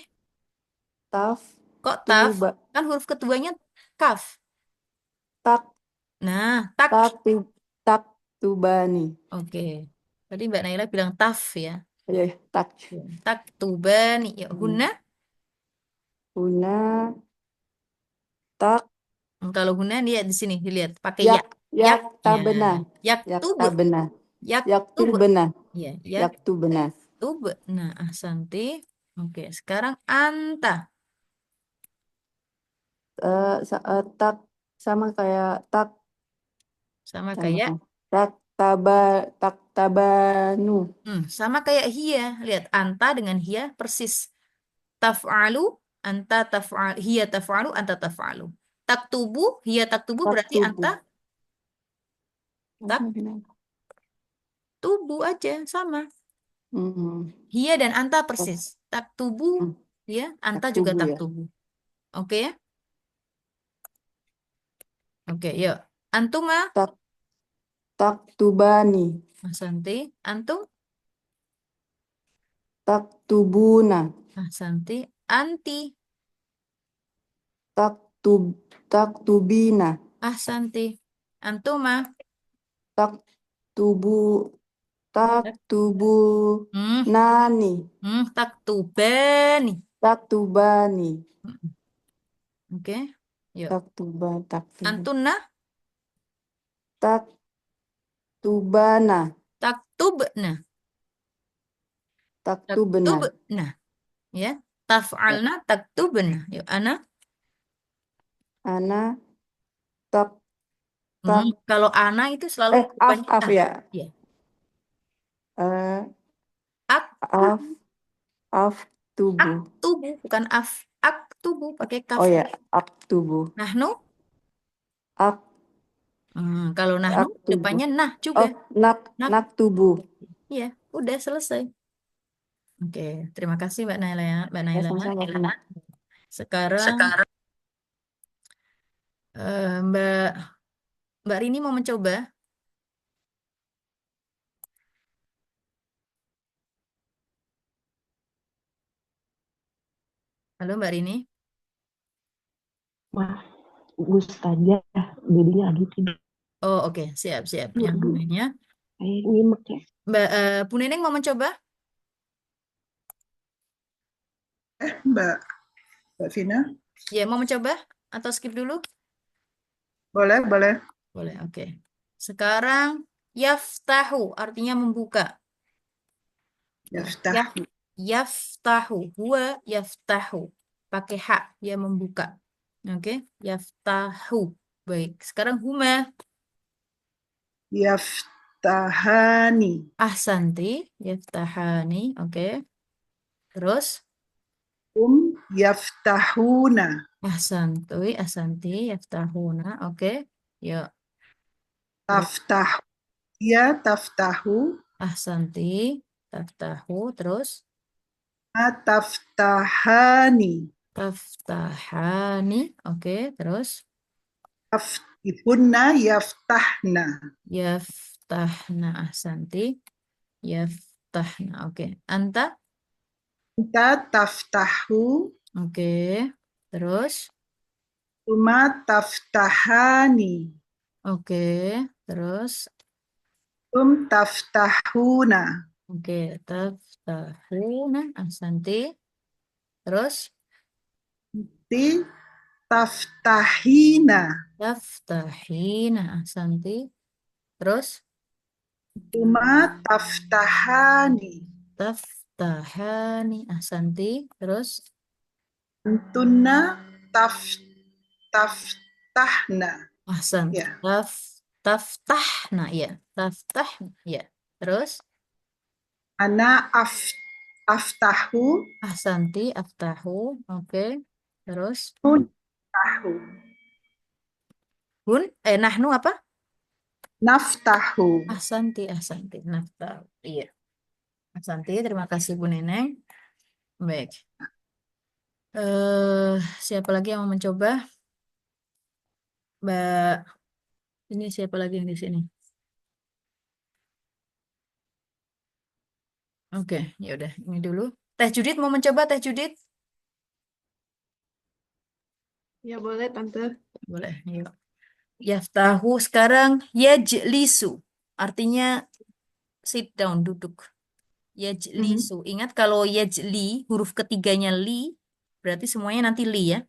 Kok taf? Taftuba. Kan huruf keduanya kaf. Tak, Nah, tak. taktu, taktubani. Oke. Tadi Mbak Naila bilang taf ya. Ya, ya, tak. Tak tubani. Yuk, Hmm. huna. Huna, tak, Kalau huna dia di sini dilihat pakai ya. yak, Yak. Ya. tabena. Yak Yak tub. tabena. Yak Yak tub. tulbena. Ya, yak Yak tubena. tub. Nah, ahsanti. Oke, sekarang anta. Tak, sama kayak tak, Sama sama kayak kan. Tak tabanu. sama kayak hia. Lihat anta dengan hia persis. Taf'alu, anta taf'al, hia taf'alu, anta taf'alu. Taktubu, hia taktubu berarti Taktubu. anta taktubu aja sama. Hmm. Hia dan anta persis. Taktubu, Hmm. ya, anta juga Taktubu ya. taktubu. Oke ya? Oke, yuk. Antuma, Tak, taktubani. ahsanti. Antum, Taktubuna. ahsanti. Anti, Taktub, taktubina. ahsanti. Antuma. Taktubu, taktubu Hmm, nani. taktubani. Taktubani. Oke, yuk. Taktuba. Antunna, Taktubana. taktubna. Taktubna. Taktubna, ya. Taf'alna, taktubna. Yuk, ana. Ana tak tak Kalau ana itu selalu depannya af ah. ya. Ya. Eh Ak, af tubuh. aktubu, bukan af. Aktubu, pakai kaf. Oh ya, ak tubuh. Nahnu. Ak Kalau nahnu, ak tubuh. depannya nah juga. Oh, Nak. nak tubuh. Iya, udah selesai. Oke, terima kasih Mbak Naila ya, Mbak Ya, Naila. sama-sama. Sekarang Mbak Mbak Rini mau mencoba. Halo Mbak Rini. Maaf, Ustazah, jadinya lagi tidur Oh oke, siap siap. Yang dulu. lainnya, Kayak nyimek ya. Mbak Bu Neneng mau mencoba? Mbak Vina, Ya mau mencoba atau skip dulu? boleh, boleh. Boleh, oke. Sekarang yaftahu artinya membuka. Yaftah. Yaf, yaftahu, huwa yaftahu. Pakai hak, dia membuka. Oke, yaftahu. Baik, sekarang huma. Yaftahani. Ahsanti, yaftahani. Oke. Terus, Yaftahuna. ahsanti, ahsanti, yaftahuna. Oke, yuk. Taftahu. Ya, taftahu. Ahsanti, taftahu. Terus, Taftahani. taftahani. Oke, terus. Hunna yaftahna. Yaftahna, ahsanti. Yaftahna. Oke. Anta. Anta taftahu. Oke. Terus. Tuma taftahani. Oke. Terus. Taftahuna. Oke. Taftahuna. Ahsanti. Terus. Ti taftahina. Taftahina. Ahsanti. Terus. Tuma taftahani. Taftahani. Ahsanti. Terus. Antunna taftahna. Ahsanti. Ya. Taftahna. Ya. Taftahna. Ya. Terus. Ana aftahu. Ahsanti. Aftahu. Oke. Terus. Tahu. Nahnu apa? naftahu. Ahsanti, ahsanti. Naftahu. Iya. Ahsanti, terima kasih Bu Neneng. Baik. Siapa lagi yang mau mencoba? Mbak, ini siapa lagi yang di sini? Oke, ya udah, ini dulu. Teh Judit mau mencoba, Teh Judit? Ya boleh Tante. Boleh, yuk. Yaftahu sekarang yajlisu. Artinya sit down, duduk. Yajlisu. Ingat kalau yajli, huruf ketiganya li, berarti semuanya nanti li ya.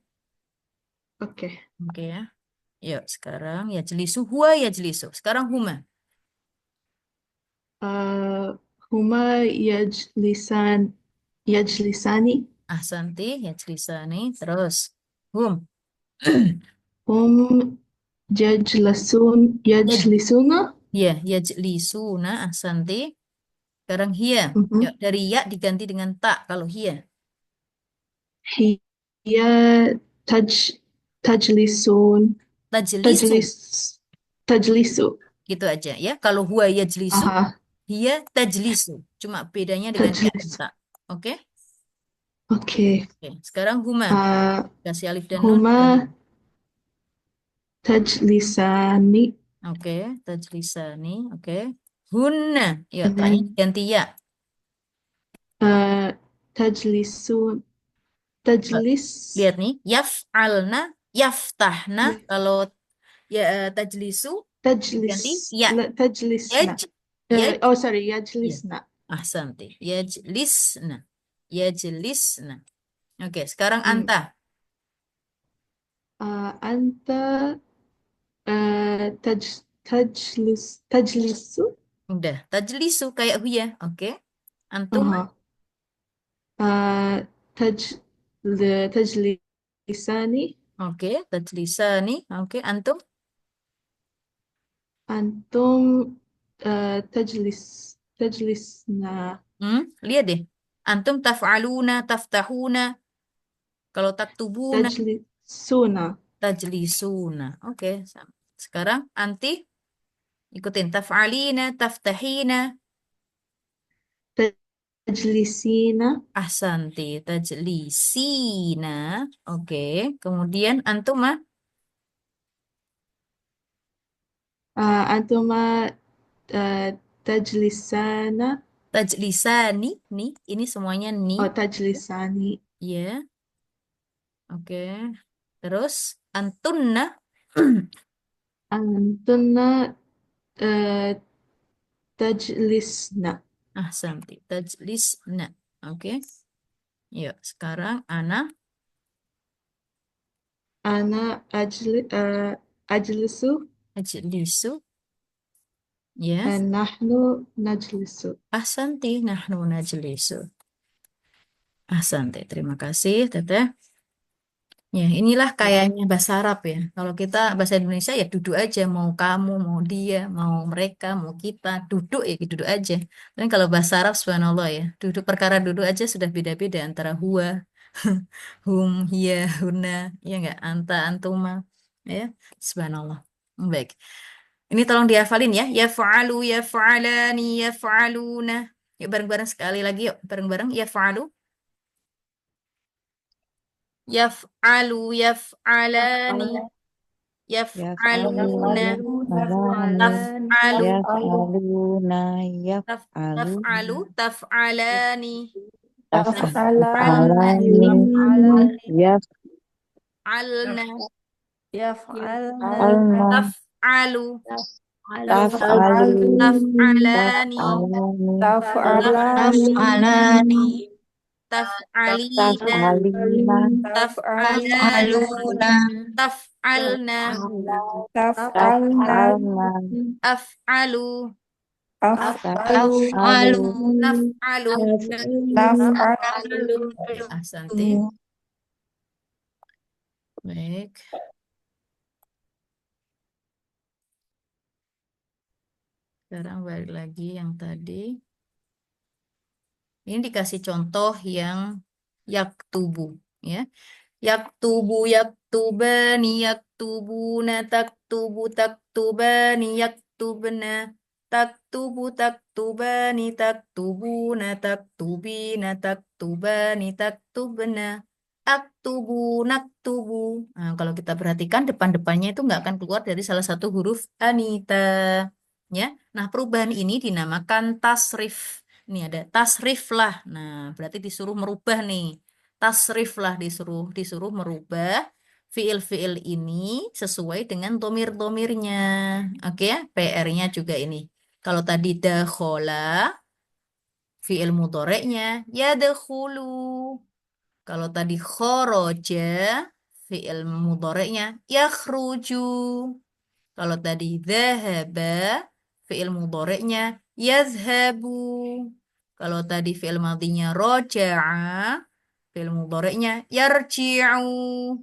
Oke. Oke ya. Yuk, sekarang yajlisu, huwa yajlisu. Sekarang huma. Huma yajlisani. Ahsanti, yajlisani. Terus, hum. Hum yajlisuna. Ya, yajlisuna. Ahsanti. Sekarang hiya. Yuk, dari ya diganti dengan tak kalau hiya. Hiya tajlisun. Tajlisu. Tajlisu. Gitu aja ya. Kalau huwa yajlisu, Aha. hiya tajlisu. Cuma bedanya dengan ya dan Tajlis. tak. Oke? Oke. Oke. Sekarang huma. Kasih alif dan nun. Huma tajlisani. Oke, tajlisani. Oke. Hunna. Ya, And taknya then diganti ya. tajlisun. Tajlis. Lihat nih, yaf'alna, yaftahna. Ya. Kalau ya tajlisu diganti ya. Tajlisna. Yaj. Oh sorry, Ya. yajlisna. Ahsanti. Yajlisna. Yajlisna. Oke, sekarang anta. Anta tajlisu. Udah, tajlisu kayak huya. Oke. Antum. Tajlisani. Oke, tajlisani. Oke, antum. Antum tajlisna. Lihat deh. Antum taf'aluna, taftahuna. Kalau taktubuna, Tajlisuna. tajlisuna. Oke. Sekarang anti ikutin taf'alina, taftahina. Tajlisina. Ahsanti, tajlisina. Oke. Kemudian antuma. Antuma tajlisana. Tajlisani. Nih, ini semuanya ni. Oh, tajlisani. Ya. Oke. Terus antunna. Antunna tajlisna. Ahsanti, tajlisna. Oke. Yuk, sekarang ana. Ana ajlisu. Ajlisu. Ya. Nahnu najlisu. Ahsanti, nahnu najlisu. Ahsanti, terima kasih, Teteh. Ya, inilah kayaknya bahasa Arab ya. Kalau kita bahasa Indonesia ya duduk aja, mau kamu, mau dia, mau mereka, mau kita, duduk ya duduk aja. Dan kalau bahasa Arab subhanallah ya, duduk perkara duduk aja sudah beda-beda antara huwa, hum, hiya, huna, ya enggak, anta, antuma, ya, subhanallah. Baik. Ini tolong dihafalin ya. Yaf'alu, yaf'alani, yaf'aluna. Yuk bareng-bareng sekali lagi yuk, bareng-bareng yaf'alu. Yaf'alu, yaf'alani, yaf'aluna, taf'alu, Yaf'aluna, yaf'alu, taf'alu, taf'alani, taf'alani, alna, yaf'alna, taf'alu, taf'alu, taf'alani, Taf'alani. taf'alina, taf'alina, taf'alani, Taf'aluna. taf'alna, taf'alna, af'alu, Taf'alu. naf'alu. Ahsanti. Baik. Sekarang balik lagi yang tadi. Ini dikasih contoh yang yaktubu ya. Yaktubu, Yaktubani yaktubuna taktubu taktubani yaktubna taktubu taktubani taktubuna taktubina taktubani taktubna aktubu naktubu. Nah, kalau kita perhatikan depan-depannya itu nggak akan keluar dari salah satu huruf anita. Ya. Nah, perubahan ini dinamakan tasrif. Ini ada tasrif lah. Nah, berarti disuruh merubah nih. Tasrif lah disuruh merubah fiil-fiil ini sesuai dengan domir-domirnya. Oke ya, PR-nya juga ini. Kalau tadi dakhola, fiil mudhoreknya yadkhulu. Kalau tadi khoroja, fiil mudhoreknya yakhruju. Kalau tadi dhahaba, fiil mudhoreknya yazhabu. Kalau tadi fiil madhinya roja'a, fiil mudhoreknya yarji'u.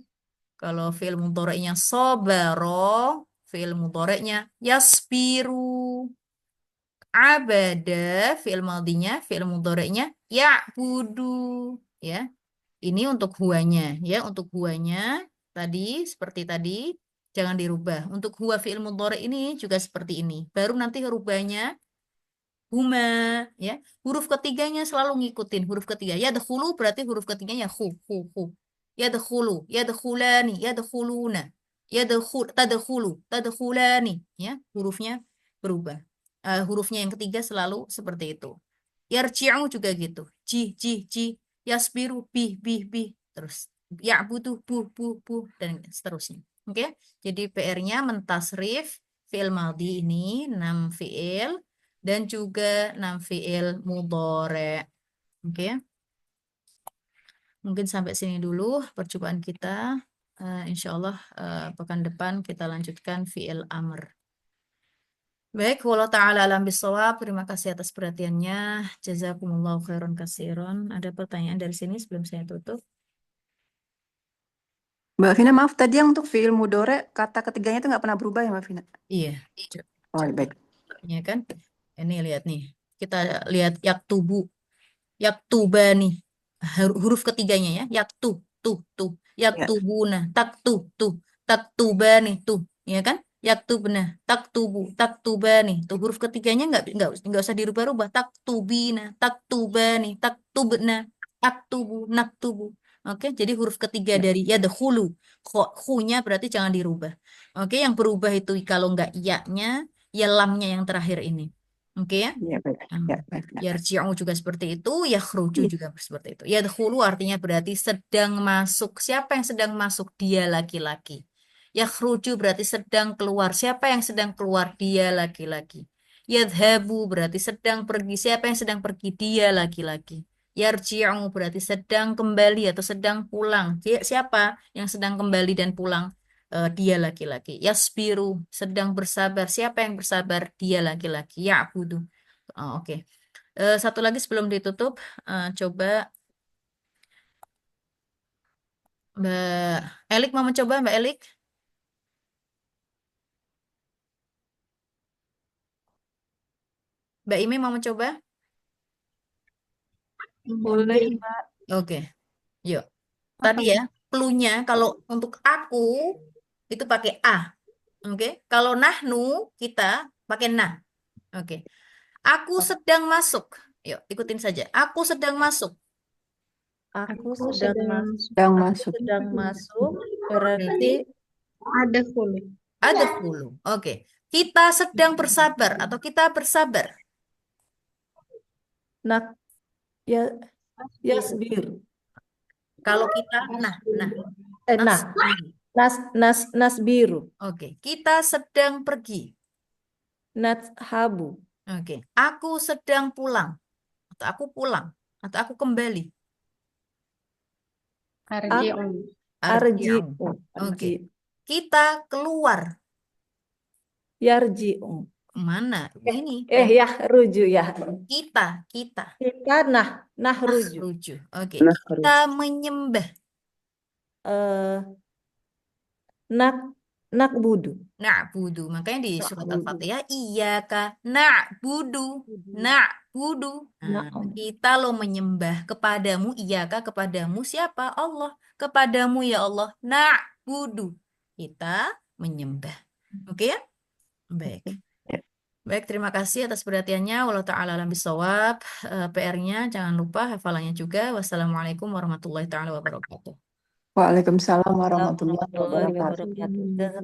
Kalau fiil mudhoreknya sabaro, fiil mudhoreknya yasbiru. Abada, fiil madhinya, fiil mudhoreknya ya'budu. Ya. Ini untuk huanya, ya. Untuk huanya tadi seperti tadi jangan dirubah. Untuk huwa fi'il mudhari ini juga seperti ini. Baru nanti rubahnya huma, ya. Huruf ketiganya selalu ngikutin huruf ketiga. Yadkhulu berarti huruf ketiganya hu. Yadkhulu, yadkhulani, yadkhuluna. Tadkhulani, ya. Hurufnya berubah. Hurufnya yang ketiga selalu seperti itu. Yarji'u juga gitu. Ji. Yasbiru, bih. Terus. Ya'budu, buh, dan seterusnya. Oke. Jadi PR-nya mentasrif fi'il madhi ini, 6 fi'il, dan juga 6 fi'il mudhari'. Oke. Mungkin sampai sini dulu percobaan kita. Insya Allah pekan depan kita lanjutkan fi'il amr. Baik, wallahu ta'ala alam bisawab. Terima kasih atas perhatiannya. Jazakumullahu khairan katsiran. Ada pertanyaan dari sini sebelum saya tutup? Mbak Vina, maaf tadi yang untuk fiil mudore kata ketiganya itu nggak pernah berubah ya Mbak Vina? Iya. Oh, baik. Ya kan? Ini lihat nih. Kita lihat yaktubu. Yaktuba nih. Huruf ketiganya ya. Tuh. Yaktubuna. Tuh. Taktuba nih. Tuh. Ya kan? Yaktubna. Taktuba nih. Tuh huruf ketiganya nggak usah dirubah-rubah. Taktubina. Taktuba nih. Taktubna. Naktubu. Oke, jadi huruf ketiga dari yadkhulu. Khu-nya berarti jangan dirubah. Oke, yang berubah itu kalau nggak iya-nya, ya lamnya yang terakhir ini. Oke ya? Iya, baik. Ya, baik. Yarji'u juga seperti itu, yakhruju juga seperti itu. Yadkhulu artinya berarti sedang masuk. Siapa yang sedang masuk? Dia laki-laki. Yakhruju berarti sedang keluar. Siapa yang sedang keluar? Dia laki-laki. Yadhabu berarti sedang pergi. Siapa yang sedang pergi? Dia laki-laki. Yarji'u berarti sedang kembali atau sedang pulang. Siapa yang sedang kembali dan pulang? Dia laki-laki. Yasbiru sedang bersabar. Siapa yang bersabar? Dia laki-laki. Ya'budu. Oh, oke. Satu lagi sebelum ditutup, coba Mbak Elik mau mencoba, Mbak Elik? Mbak Imi mau mencoba? Boleh. Oke, yuk. Tadi ya, cluenya kalau untuk aku itu pakai A. Oke, kalau nahnu kita pakai nah. Oke. Aku sedang masuk. Yuk, ikutin saja. Aku sedang masuk. Aku Aku sedang sedang masuk. Sedang Aku masuk. sedang masuk. Berarti Berarti ada hulu. ada hulu. Oke. Kita sedang bersabar atau kita bersabar. nak ya yasbir. Kalau kita nah. Nah, nasbiru. Oke, kita sedang pergi. Nashabu. Oke, aku sedang pulang. Atau aku pulang. Atau aku kembali. Arji'un. Arji'u. Oke, kita keluar. Yarji'u. Mana? Ini. Ya ruju ya. Kita. Kita ruju. Ruju. Oke, Nah, kita menyembah. Nakbudu. Na'budu. Makanya di surat Na'budu. Al-Fatihah, iyyaka na'budu. Na'budu. Nah, kita lo menyembah kepadamu, iyyaka kepadamu siapa? Allah. Kepadamu ya Allah. na'budu. Kita menyembah. Oke ya? Baik. Ya. Baik, terima kasih atas perhatiannya. Wallahu ta'ala alam bisawab. PR-nya jangan lupa hafalannya juga. Wassalamualaikum warahmatullahi taala wabarakatuh. Waalaikumsalam warahmatullahi Warahmatullahi wabarakatuh. wabarakatuh.